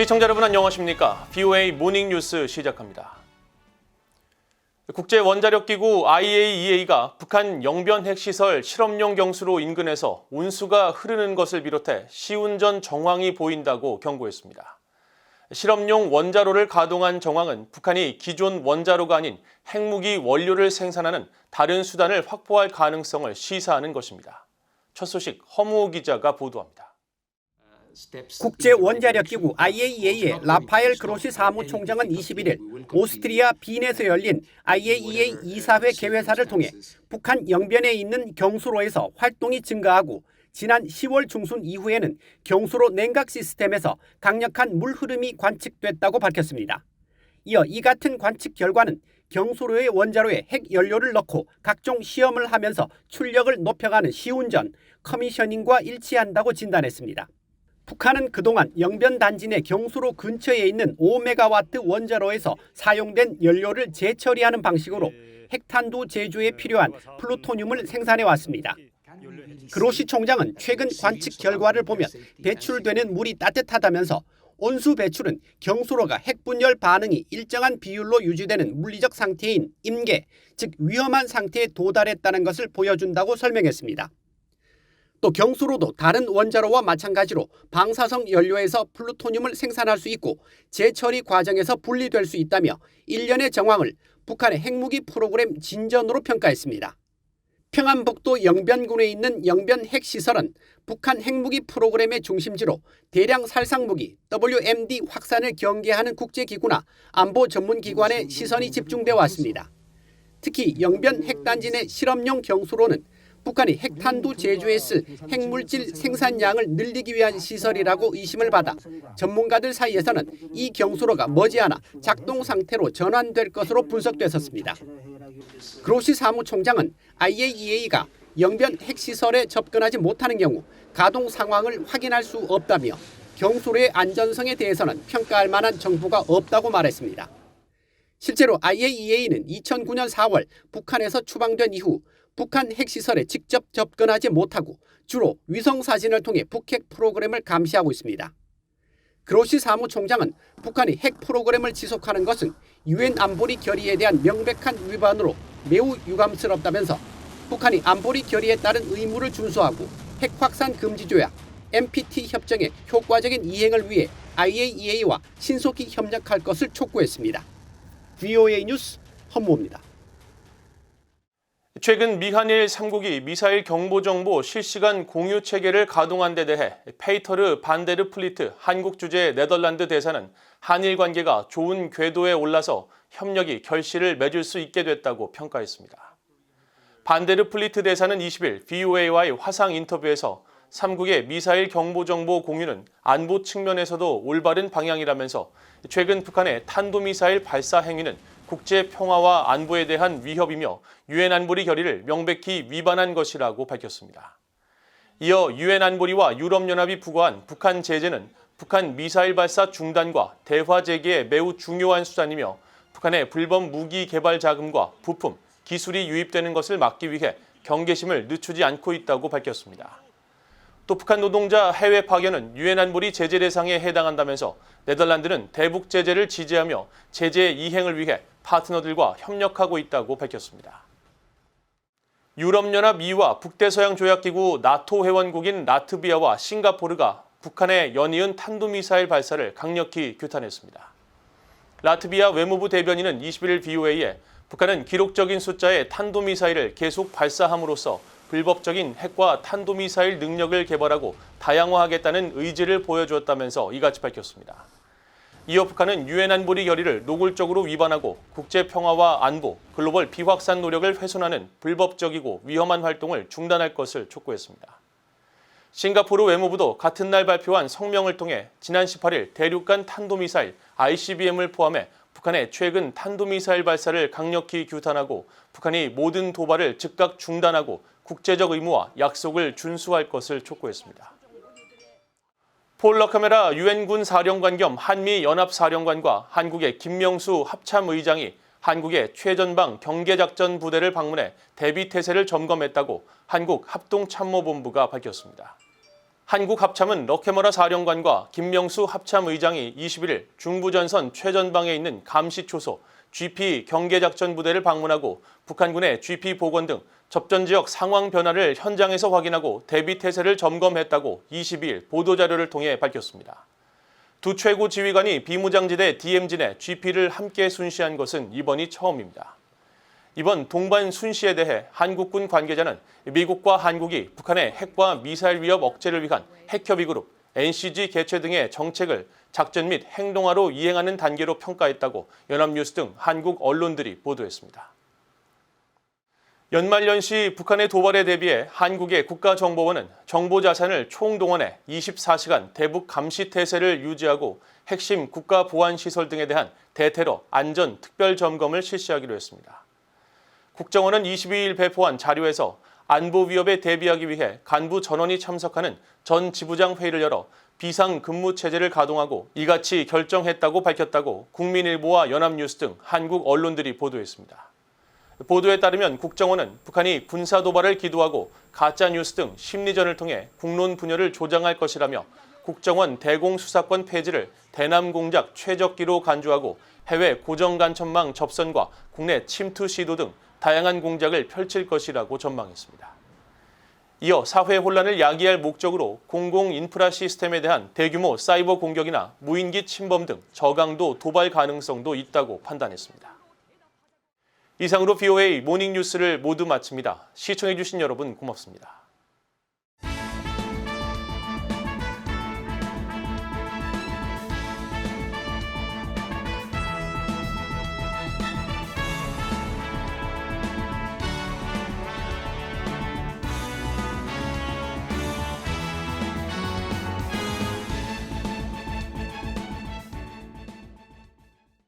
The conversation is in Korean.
시청자 여러분 안녕하십니까? BOA 모닝뉴스 시작합니다. 국제원자력기구 IAEA가 북한 영변 핵시설 실험용 경수로 인근에서 온수가 흐르는 것을 비롯해 시운전 정황이 보인다고 경고했습니다. 실험용 원자로를 가동한 정황은 북한이 기존 원자로가 아닌 핵무기 원료를 생산하는 다른 수단을 확보할 가능성을 시사하는 것입니다. 첫 소식 허무호 기자가 보도합니다. 국제원자력기구 IAEA의 라파엘 그로시 사무총장은 21일 오스트리아 빈에서 열린 IAEA 이사회 개회사를 통해 북한 영변에 있는 경수로에서 활동이 증가하고 지난 10월 중순 이후에는 경수로 냉각 시스템에서 강력한 물 흐름이 관측됐다고 밝혔습니다. 이어 이 같은 관측 결과는 경수로의 원자로에 핵 연료를 넣고 각종 시험을 하면서 출력을 높여가는 시운전, 커미셔닝과 일치한다고 진단했습니다. 북한은 그동안 영변 단지 내 경수로 근처에 있는 5메가와트 원자로에서 사용된 연료를 재처리하는 방식으로 핵탄두 제조에 필요한 플루토늄을 생산해 왔습니다. 그로시 총장은 최근 관측 결과를 보면 배출되는 물이 따뜻하다면서 온수 배출은 경수로가 핵분열 반응이 일정한 비율로 유지되는 물리적 상태인 임계, 즉 위험한 상태에 도달했다는 것을 보여준다고 설명했습니다. 또 경수로도 다른 원자로와 마찬가지로 방사성 연료에서 플루토늄을 생산할 수 있고 재처리 과정에서 분리될 수 있다며 일련의 정황을 북한의 핵무기 프로그램 진전으로 평가했습니다. 평안북도 영변군에 있는 영변 핵시설은 북한 핵무기 프로그램의 중심지로 대량 살상무기 WMD 확산을 경계하는 국제기구나 안보 전문기관의 시선이 집중돼 왔습니다. 특히 영변 핵단지 내 실험용 경수로는 북한이 핵탄두 제조에 쓸 핵물질 생산량을 늘리기 위한 시설이라고 의심을 받아 전문가들 사이에서는 이 경수로가 머지않아 작동 상태로 전환될 것으로 분석됐었습니다. 그로시 사무총장은 IAEA가 영변 핵시설에 접근하지 못하는 경우 가동 상황을 확인할 수 없다며 경수로의 안전성에 대해서는 평가할 만한 정보가 없다고 말했습니다. 실제로 IAEA는 2009년 4월 북한에서 추방된 이후 북한 핵시설에 직접 접근하지 못하고 주로 위성사진을 통해 북핵 프로그램을 감시하고 있습니다. 그로시 사무총장은 북한이 핵 프로그램을 지속하는 것은 유엔 안보리 결의에 대한 명백한 위반으로 매우 유감스럽다면서 북한이 안보리 결의에 따른 의무를 준수하고 핵 확산 금지 조약, NPT 협정의 효과적인 이행을 위해 IAEA와 신속히 협력할 것을 촉구했습니다. BOA 뉴스 허무호입니다. 최근 미한일 3국이 미사일 경보정보 실시간 공유 체계를 가동한 데 대해 페이터르 반데르 플리트 한국 주재 네덜란드 대사는 한일 관계가 좋은 궤도에 올라서 협력이 결실을 맺을 수 있게 됐다고 평가했습니다. 반데르 플리트 대사는 20일 BOA와의 화상 인터뷰에서 3국의 미사일 경보정보 공유는 안보 측면에서도 올바른 방향이라면서 최근 북한의 탄도미사일 발사 행위는 국제 평화와 안보에 대한 위협이며 유엔 안보리 결의를 명백히 위반한 것이라고 밝혔습니다. 이어 유엔 안보리와 유럽연합이 부과한 북한 제재는 북한 미사일 발사 중단과 대화 재개에 매우 중요한 수단이며 북한의 불법 무기 개발 자금과 부품, 기술이 유입되는 것을 막기 위해 경계심을 늦추지 않고 있다고 밝혔습니다. 또 북한 노동자 해외 파견은 유엔 안보리 제재 대상에 해당한다면서 네덜란드는 대북 제재를 지지하며 제재 이행을 위해 파트너들과 협력하고 있다고 밝혔습니다. 유럽연합 EU와 북대서양 조약기구 나토 회원국인 라트비아와 싱가포르가 북한의 연이은 탄도미사일 발사를 강력히 규탄했습니다. 라트비아 외무부 대변인은 21일 BOA에 북한은 기록적인 숫자의 탄도미사일을 계속 발사함으로써 불법적인 핵과 탄도미사일 능력을 개발하고 다양화하겠다는 의지를 보여주었다면서 이같이 밝혔습니다. 이어 북한은 유엔 안보리 결의를 노골적으로 위반하고 국제 평화와 안보, 글로벌 비확산 노력을 훼손하는 불법적이고 위험한 활동을 중단할 것을 촉구했습니다. 싱가포르 외무부도 같은 날 발표한 성명을 통해 지난 18일 대륙간 탄도미사일 ICBM을 포함해 북한의 최근 탄도미사일 발사를 강력히 규탄하고 북한이 모든 도발을 즉각 중단하고 국제적 의무와 약속을 준수할 것을 촉구했습니다. 폴 러카메라 유엔군 사령관 겸 한미연합사령관과 한국의 김명수 합참의장이 한국의 최전방 경계작전 부대를 방문해 대비태세를 점검했다고 한국합동참모본부가 밝혔습니다. 한국합참은 러케머라 사령관과 김명수 합참의장이 21일 중부전선 최전방에 있는 감시초소 GP 경계작전부대를 방문하고 북한군의 GP 복원 등 접전 지역 상황 변화를 현장에서 확인하고 대비 태세를 점검했다고 22일 보도자료를 통해 밝혔습니다. 두 최고 지휘관이 비무장지대 DMZ 내 GP를 함께 순시한 것은 이번이 처음입니다. 이번 동반 순시에 대해 한국군 관계자는 미국과 한국이 북한의 핵과 미사일 위협 억제를 위한 핵협의그룹 NCG 개최 등의 정책을 작전 및 행동화로 이행하는 단계로 평가했다고 연합뉴스 등 한국 언론들이 보도했습니다. 연말연시 북한의 도발에 대비해 한국의 국가정보원은 정보자산을 총동원해 24시간 대북 감시 태세를 유지하고 핵심 국가보안시설 등에 대한 대테러 안전 특별점검을 실시하기로 했습니다. 국정원은 22일 배포한 자료에서 안보 위협에 대비하기 위해 간부 전원이 참석하는 전 지부장 회의를 열어 비상근무 체제를 가동하고 이같이 결정했다고 밝혔다고 국민일보와 연합뉴스 등 한국 언론들이 보도했습니다. 보도에 따르면 국정원은 북한이 군사 도발을 기도하고 가짜뉴스 등 심리전을 통해 국론 분열을 조장할 것이라며 국정원 대공수사권 폐지를 대남 공작 최적기로 간주하고 해외 고정간첩망 접선과 국내 침투 시도 등 다양한 공작을 펼칠 것이라고 전망했습니다. 이어 사회 혼란을 야기할 목적으로 공공 인프라 시스템에 대한 대규모 사이버 공격이나 무인기 침범 등 저강도 도발 가능성도 있다고 판단했습니다. 이상으로 VOA 모닝뉴스를 모두 마칩니다. 시청해주신 여러분 고맙습니다.